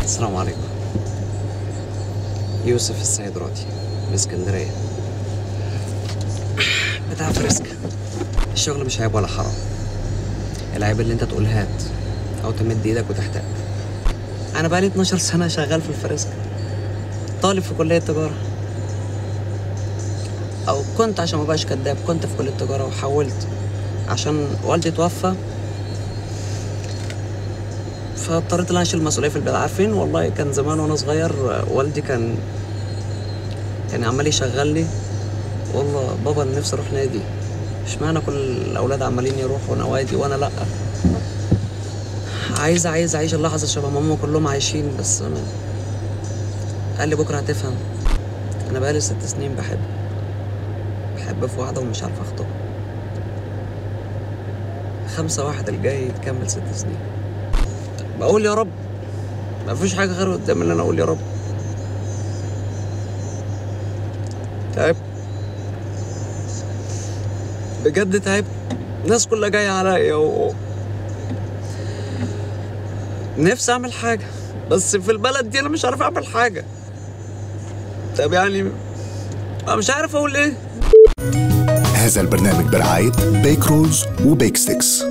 السلام عليكم. يوسف السيد راضي من اسكندرية، بتاع فريسك. الشغل مش عيب ولا حرام، العيب اللي انت تقول هات او تمد ايدك وتحتاج. انا بقالي 12 سنة شغال في الفريسك، طالب في كلية تجارة، او كنت عشان ما بقاش كداب كنت في كلية تجارة وحولت عشان والدي توفى، فاضطريت ان انا اشيل المسؤولية في البيت. عارفين والله كان زمان وانا صغير والدي كان عمال يشغلني، والله بابا انا نفسي اروح نادي، اشمعنى كل الاولاد عمالين يروحوا نوادي وانا لا؟ عايز اعيش اللحظه شبه ما هم كلهم عايشين. بس انا قال لي بكره هتفهم. انا بقالي 6 سنين بحب في واحده ومش عارف اخطبها. 5/1 الجاي تكمل 6 سنين. بقول يا رب، ما فيش حاجه غير قدام ان انا اقول يا رب. تعبت بجد، تعبت. الناس كلها جايه عليا نفسي اعمل حاجه، بس في البلد دي انا مش عارف اعمل حاجه. طب يعني مش عارف اقول ايه. هذا البرنامج برعاية بيك رولز وبيك ستيكس.